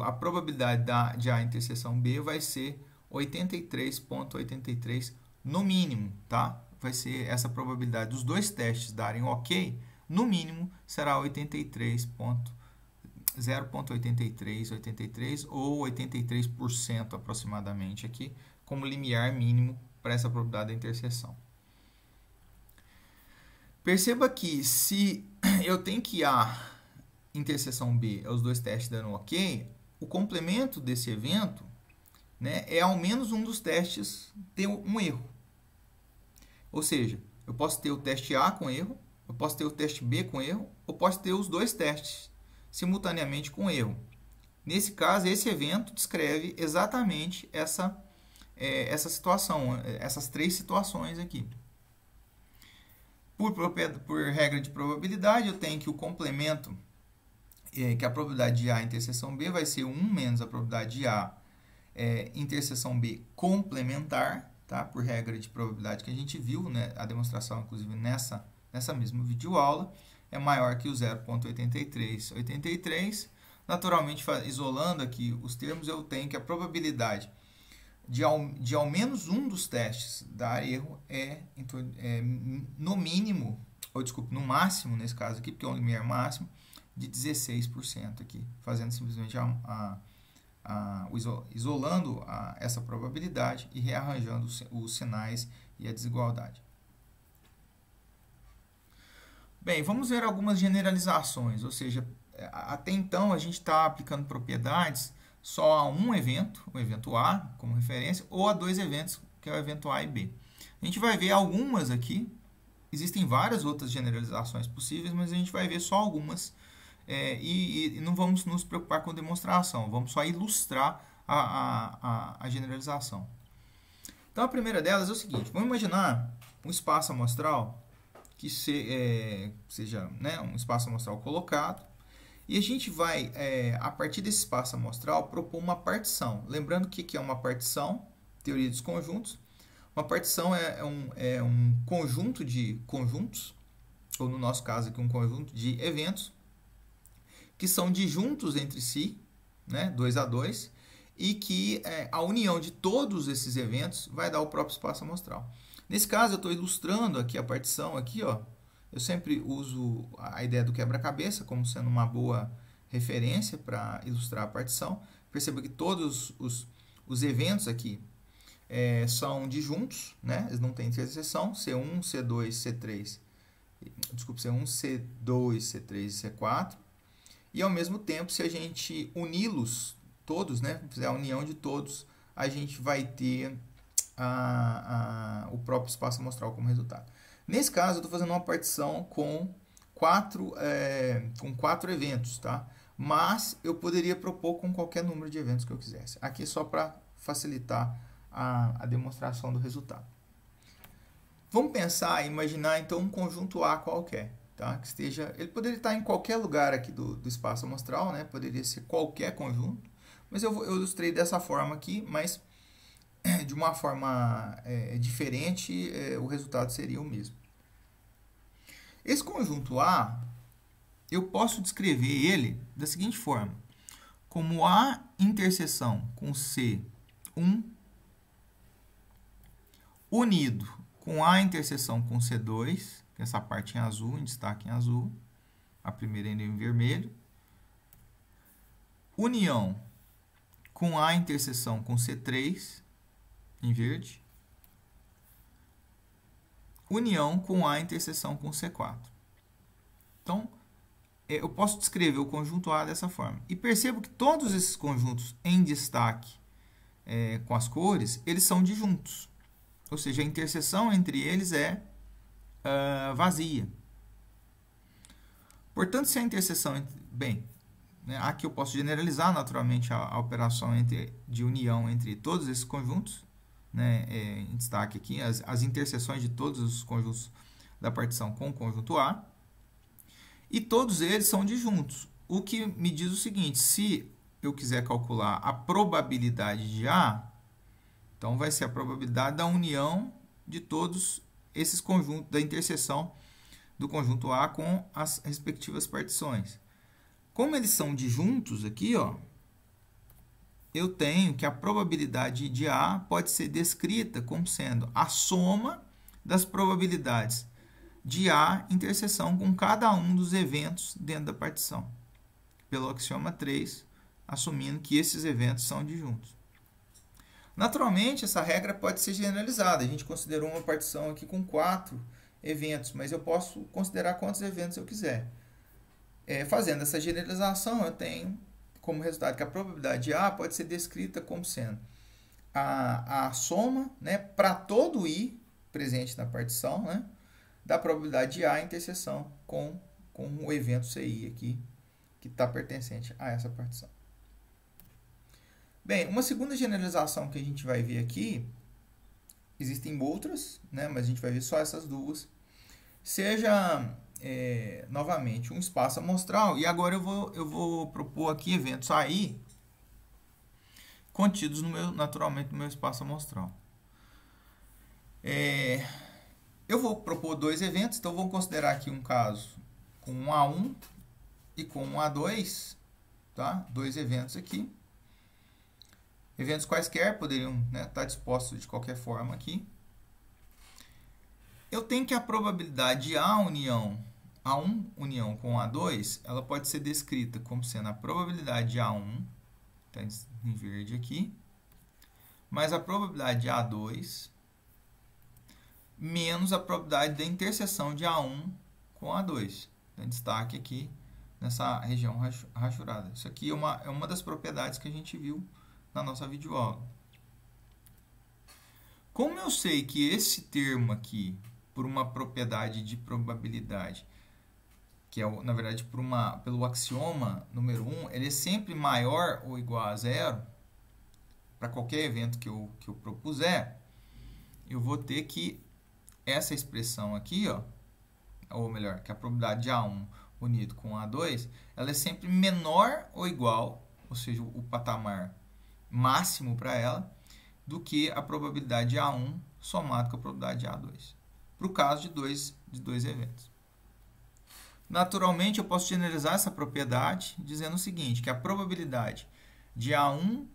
a probabilidade de A interseção B vai ser 83,83 no mínimo, tá? Vai ser essa probabilidade dos 2 testes darem ok, no mínimo será 0,8383 ou 83% aproximadamente aqui, como limiar mínimo para essa probabilidade da interseção. Perceba que se eu tenho que A interseção B é os 2 testes dando ok, o complemento desse evento, né, é ao menos um dos testes ter um erro. Ou seja, eu posso ter o teste A com erro, eu posso ter o teste B com erro, ou posso ter os 2 testes simultaneamente com erro. Nesse caso, esse evento descreve exatamente essa situação, essas 3 situações aqui. Por regra de probabilidade, eu tenho que o complemento, que a probabilidade de A interseção B vai ser 1 menos a probabilidade de A interseção B complementar, tá? Por regra de probabilidade que a gente viu, né? A demonstração, inclusive, nessa mesma videoaula, é maior que o 0,8383. Naturalmente, isolando aqui os termos, eu tenho que a probabilidade de ao menos um dos testes dar erro no mínimo, ou desculpe, no máximo, nesse caso aqui, porque é um limiar máximo, de 16% aqui, fazendo simplesmente isolando essa probabilidade e rearranjando os sinais e a desigualdade. Bem, vamos ver algumas generalizações, ou seja, até então a gente está aplicando propriedades só a um evento, o evento A como referência, ou a dois eventos, que é o evento A e B. A gente vai ver algumas aqui, existem várias outras generalizações possíveis, mas a gente vai ver só algumas e não vamos nos preocupar com demonstração, vamos só ilustrar a generalização. Então a primeira delas é o seguinte, vamos imaginar um espaço amostral que seja, né, um espaço amostral colocado, e a gente vai, a partir desse espaço amostral, propor uma partição. Lembrando que é uma partição, teoria dos conjuntos. Uma partição é um conjunto de conjuntos, ou no nosso caso aqui um conjunto de eventos, que são disjuntos entre si, né, 2 a 2, e que a união de todos esses eventos vai dar o próprio espaço amostral. Nesse caso, eu estou ilustrando aqui a partição, aqui, ó. Eu sempre uso a ideia do quebra-cabeça como sendo uma boa referência para ilustrar a partição. Perceba que todos os eventos aqui são disjuntos, né? Eles não têm interseção, C1, C2, C3, desculpe, C1, C2, C3 e C4. E ao mesmo tempo, se a gente uni-los todos, né? Fizer a união de todos, a gente vai ter o próprio espaço amostral como resultado. Nesse caso, eu estou fazendo uma partição com quatro eventos, tá? Mas eu poderia propor com qualquer número de eventos que eu quisesse. Aqui é só para facilitar a demonstração do resultado. Vamos pensar, imaginar então um conjunto A qualquer, tá? Que esteja, ele poderia estar em qualquer lugar aqui do espaço amostral, né? Poderia ser qualquer conjunto, mas eu ilustrei dessa forma aqui, mas de uma forma diferente, o resultado seria o mesmo. Esse conjunto A, eu posso descrever ele da seguinte forma, como A interseção com C1 unido com A interseção com C2, que é essa parte em azul, em destaque em azul, a primeira ainda em vermelho, união com A interseção com C3, em verde, união com A interseção com C4. Então, eu posso descrever o conjunto A dessa forma. E percebo que todos esses conjuntos em destaque com as cores, eles são disjuntos. Ou seja, a interseção entre eles é vazia. Portanto, se a interseção... Bem, né, aqui eu posso generalizar naturalmente a operação de união entre todos esses conjuntos, né, em destaque aqui, as interseções de todos os conjuntos da partição com o conjunto A, e todos eles são disjuntos, o que me diz o seguinte, se eu quiser calcular a probabilidade de A, então vai ser a probabilidade da união de todos esses conjuntos, da interseção do conjunto A com as respectivas partições. Como eles são disjuntos aqui, ó, eu tenho que a probabilidade de A pode ser descrita como sendo a soma das probabilidades de A interseção com cada um dos eventos dentro da partição, pelo axioma 3, assumindo que esses eventos são disjuntos. Naturalmente, essa regra pode ser generalizada. A gente considerou uma partição aqui com 4 eventos, mas eu posso considerar quantos eventos eu quiser. Fazendo essa generalização, eu tenho como resultado que a probabilidade de A pode ser descrita como sendo a soma, né, para todo I presente na partição, né, da probabilidade de A interseção com o evento CI aqui, que está pertencente a essa partição. Bem, uma segunda generalização que a gente vai ver aqui, existem outras, né, mas a gente vai ver só essas duas, seja... novamente, um espaço amostral, e agora eu vou propor aqui eventos AI contidos naturalmente no meu espaço amostral. Eu vou propor 2 eventos, então vamos considerar aqui um caso com um A1 e com um A2, tá? 2 eventos aqui. Eventos quaisquer poderiam estar dispostos de qualquer forma aqui. Eu tenho que a probabilidade de A1 união com A2, ela pode ser descrita como sendo a probabilidade de A1 está em verde aqui, mais a probabilidade de A2 menos a probabilidade da interseção de A1 com A2. Tem destaque aqui nessa região rachurada. Isso aqui é uma das propriedades que a gente viu na nossa videoaula. Como eu sei que esse termo aqui, por uma propriedade de probabilidade, que é, na verdade, pelo axioma número 1, ele é sempre maior ou igual a zero, para qualquer evento que eu propuser, eu vou ter que essa expressão aqui, ó, ou melhor, que a probabilidade de A1 unido com A2, ela é sempre menor ou igual, ou seja, o patamar máximo para ela, do que a probabilidade de A1 somado com a probabilidade de A2, para o caso de dois eventos. Naturalmente, eu posso generalizar essa propriedade dizendo o seguinte, que a probabilidade de A1,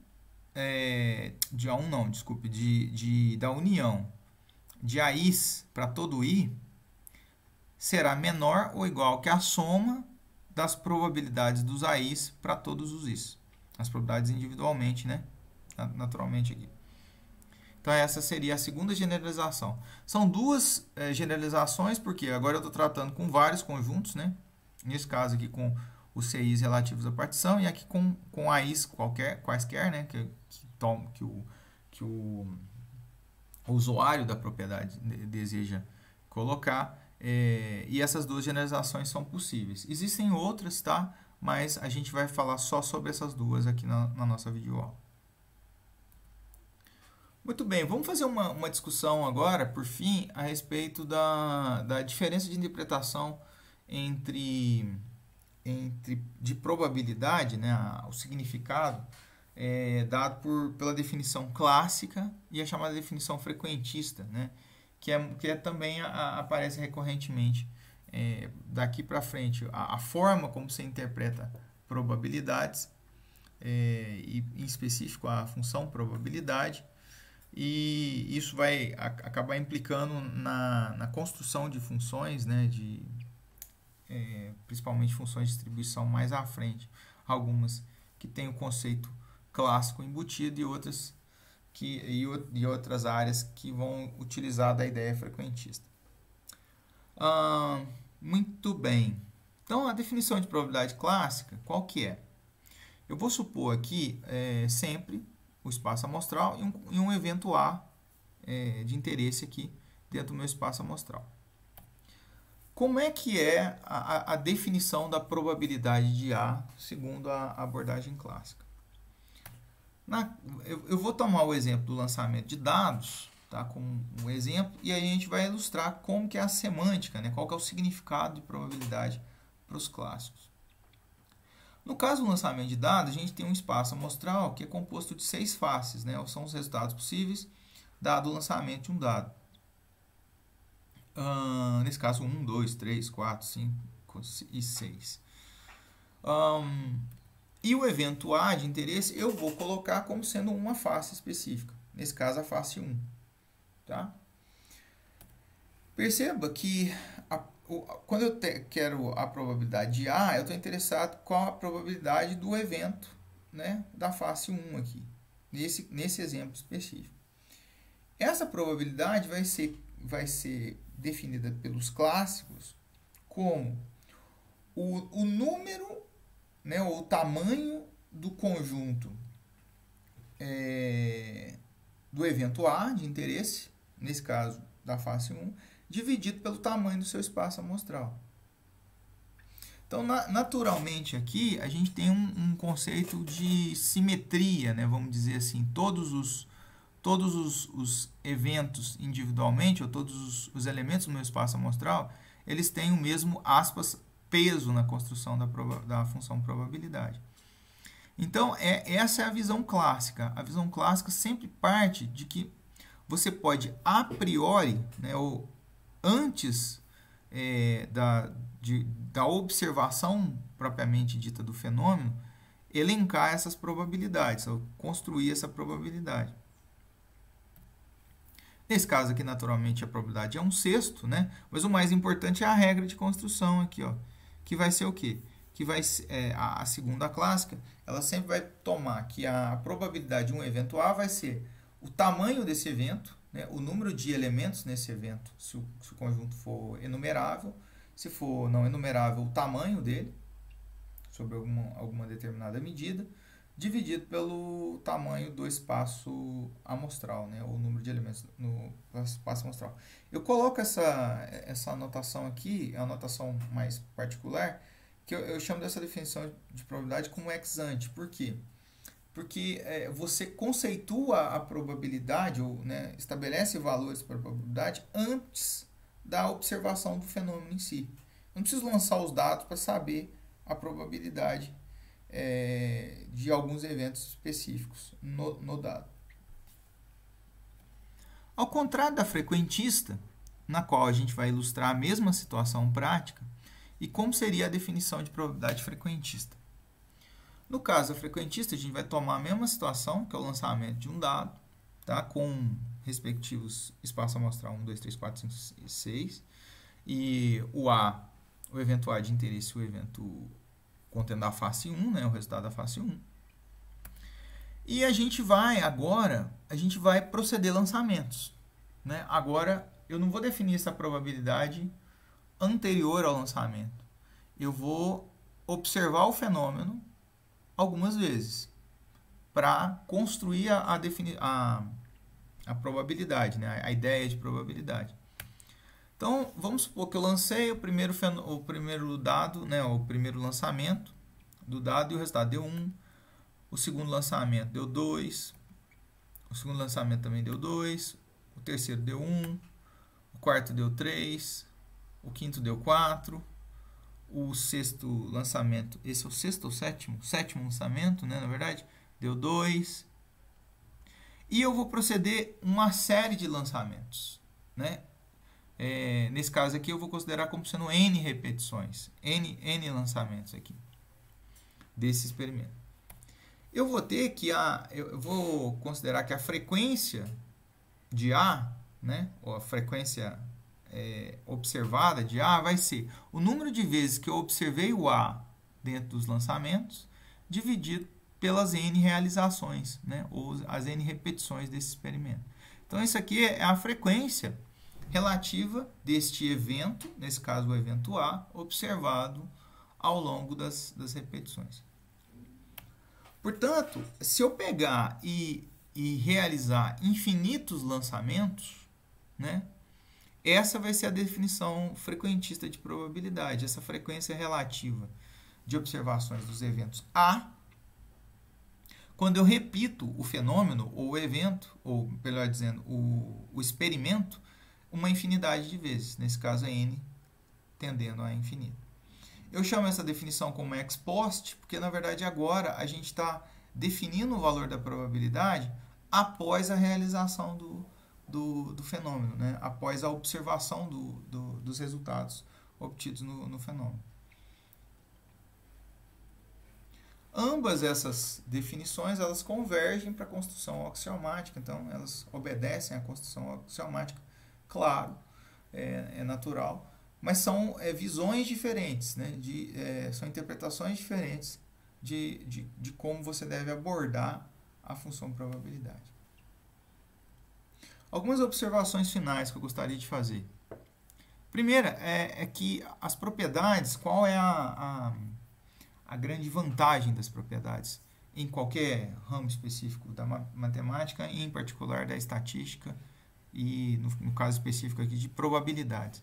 da união de AIs para todo I será menor ou igual que a soma das probabilidades dos AIs para todos os Is. As probabilidades individualmente, né? Naturalmente aqui. Então, essa seria a segunda generalização. São duas generalizações, porque agora eu estou tratando com vários conjuntos, né? Nesse caso aqui com os CIs relativos à partição e aqui com AIs quaisquer, né? Que o usuário da propriedade deseja colocar. E essas duas generalizações são possíveis. Existem outras, tá? Mas a gente vai falar só sobre essas duas aqui na nossa videoaula. Muito bem, vamos fazer uma discussão agora, por fim, a respeito da diferença de interpretação de probabilidade, né, o significado dado pela definição clássica e a chamada definição frequentista, né, que também aparece recorrentemente daqui para frente. A forma como se interpreta probabilidades, e em específico a função probabilidade, e isso vai acabar implicando na construção de funções, né, principalmente funções de distribuição mais à frente. Algumas que têm o conceito clássico embutido e outras áreas que vão utilizar da ideia frequentista. Muito bem. Então, a definição de probabilidade clássica, qual que é? Eu vou supor aqui sempre o espaço amostral e um evento A de interesse aqui dentro do meu espaço amostral. Como é que é a definição da probabilidade de A segundo a abordagem clássica? Eu vou tomar o exemplo do lançamento de dados, tá, como um exemplo, e aí a gente vai ilustrar como que é a semântica, né, qual que é o significado de probabilidade para os clássicos. No caso do lançamento de dados, a gente tem um espaço amostral que é composto de 6 faces, né? São os resultados possíveis dado o lançamento de um dado. Nesse caso, 1, 2, 3, 4, 5 e 6. E o evento A de interesse eu vou colocar como sendo uma face específica. Nesse caso, a face 1. Tá? Perceba que quando eu quero a probabilidade de A, eu estou interessado com a probabilidade do evento, né, da face 1 aqui, nesse exemplo específico. Essa probabilidade vai ser definida pelos clássicos como o número, né, ou o tamanho do conjunto do evento A de interesse, nesse caso da face 1, dividido pelo tamanho do seu espaço amostral. Então, naturalmente, aqui a gente tem um conceito de simetria, né? Vamos dizer assim, todos os eventos individualmente, ou todos os elementos do meu espaço amostral, eles têm o mesmo, aspas, peso na construção da função probabilidade. Então, essa é a visão clássica. A visão clássica sempre parte de que você pode, a priori, né, ou antes da observação propriamente dita do fenômeno, elencar essas probabilidades, ou construir essa probabilidade. Nesse caso aqui, naturalmente, a probabilidade é 1/6, né? Mas o mais importante é a regra de construção aqui, ó, que vai ser o quê? que vai a segunda clássica, ela sempre vai tomar que a probabilidade de um evento A vai ser o tamanho desse evento, né, o número de elementos nesse evento, se o conjunto for enumerável, se for não enumerável, o tamanho dele, sobre alguma determinada medida, dividido pelo tamanho do espaço amostral, né, o número de elementos no espaço amostral. Eu coloco essa anotação aqui, a anotação mais particular, que eu chamo dessa definição de probabilidade como ex ante. Por quê? Porque você conceitua a probabilidade, ou, né, estabelece valores para a probabilidade antes da observação do fenômeno em si. Eu não preciso lançar os dados para saber a probabilidade de alguns eventos específicos no dado. Ao contrário da frequentista, na qual a gente vai ilustrar a mesma situação prática, e como seria a definição de probabilidade frequentista. No caso da frequentista, a gente vai tomar a mesma situação, que é o lançamento de um dado, tá? Com respectivos espaço amostral 1, 2, 3, 4, 5 e 6, e o evento A de interesse, o evento contendo a face 1, né, o resultado da face 1. E a gente vai proceder lançamentos, né? Agora, eu não vou definir essa probabilidade anterior ao lançamento. Eu vou observar o fenômeno algumas vezes para construir a probabilidade, né? A ideia de probabilidade. Então, vamos supor que eu lancei o primeiro dado, né? O primeiro lançamento do dado e o resultado deu 1. O segundo lançamento deu 2. O segundo lançamento também deu 2. O terceiro deu 1. O quarto deu 3. O quinto deu 4. O sexto lançamento, esse é o sexto ou sétimo? Sétimo lançamento, né, na verdade, deu 2. E eu vou proceder uma série de lançamentos, né? Nesse caso aqui eu vou considerar como sendo N repetições, N lançamentos aqui desse experimento. Eu vou ter que eu vou considerar que a frequência de A, né, ou a frequência observada de A vai ser o número de vezes que eu observei o A dentro dos lançamentos dividido pelas N realizações, né, ou as N repetições desse experimento. Então, isso aqui é a frequência relativa deste evento, nesse caso o evento A, observado ao longo das repetições. Portanto, se eu pegar e realizar infinitos lançamentos, né, essa vai ser a definição frequentista de probabilidade, essa frequência relativa de observações dos eventos A, quando eu repito o fenômeno, ou o evento, ou melhor dizendo, o experimento, uma infinidade de vezes, nesse caso é N tendendo a infinito. Eu chamo essa definição como ex post, porque na verdade agora a gente está definindo o valor da probabilidade após a realização do fenômeno, né? Após a observação dos resultados obtidos no fenômeno. Ambas essas definições elas convergem para a construção axiomática, então elas obedecem à construção axiomática, claro, é natural, mas são visões diferentes, né? São interpretações diferentes de como você deve abordar a função probabilidade. Algumas observações finais que eu gostaria de fazer. Primeira é que as propriedades, qual é a grande vantagem das propriedades em qualquer ramo específico da matemática, e em particular da estatística e, no caso específico aqui, de probabilidades.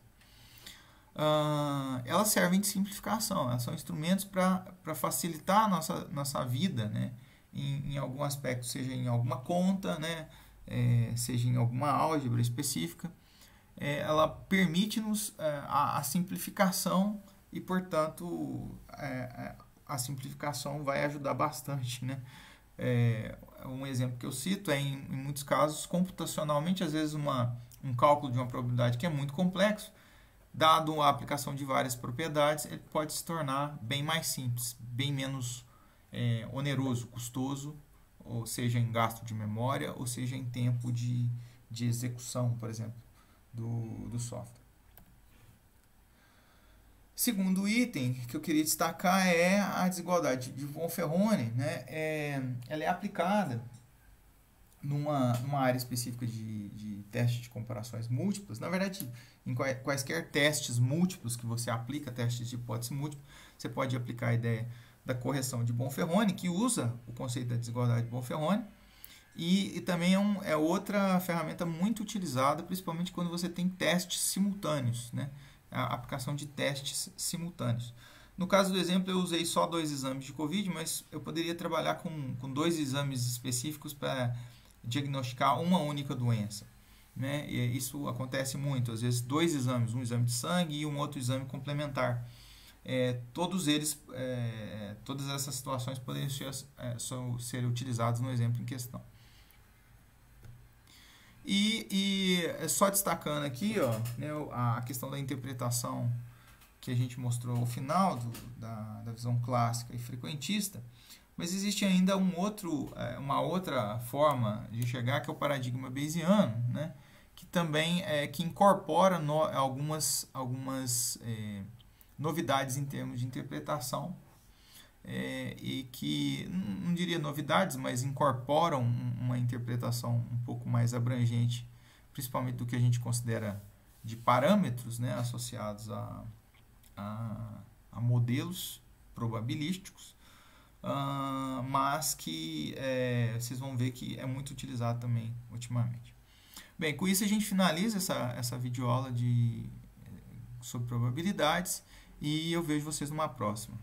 Elas servem de simplificação, elas são instrumentos para facilitar a nossa vida, né, em algum aspecto, seja em alguma conta, né, seja em alguma álgebra específica. Ela permite-nos a simplificação e, portanto, a simplificação vai ajudar bastante, né? Um exemplo que eu cito é, em muitos casos, computacionalmente, às vezes um cálculo de uma probabilidade que é muito complexo, dado a aplicação de várias propriedades, ele pode se tornar bem mais simples, bem menos oneroso, custoso, ou seja em gasto de memória, ou seja em tempo de execução, por exemplo, do software. Segundo item que eu queria destacar é a desigualdade de Von-Ferroni, né? Ela é aplicada numa área específica de teste de comparações múltiplas. Na verdade, em quaisquer testes múltiplos que você aplica, testes de hipótese múltipla, você pode aplicar a ideia da correção de Von-Ferroni, que usa o conceito da desigualdade de Von-Ferroni, e também é outra ferramenta muito utilizada, principalmente quando você tem testes simultâneos, né? A aplicação de testes simultâneos. No caso do exemplo, eu usei só 2 exames de Covid, mas eu poderia trabalhar com 2 exames específicos para diagnosticar uma única doença, né? E isso acontece muito, às vezes 2 exames, um exame de sangue e um outro exame complementar. Todas essas situações poderiam ser utilizadas no exemplo em questão. E só destacando aqui, ó, né, a questão da interpretação que a gente mostrou ao final da visão clássica e frequentista, mas existe ainda uma outra forma de enxergar, que é o paradigma bayesiano, né, que também que incorpora algumas novidades em termos de interpretação, e que, não diria novidades, mas incorporam uma interpretação um pouco mais abrangente, principalmente do que a gente considera de parâmetros, né, associados a modelos probabilísticos, mas que vocês vão ver que é muito utilizado também ultimamente. Bem, com isso a gente finaliza essa videoaula sobre probabilidades, e eu vejo vocês numa próxima.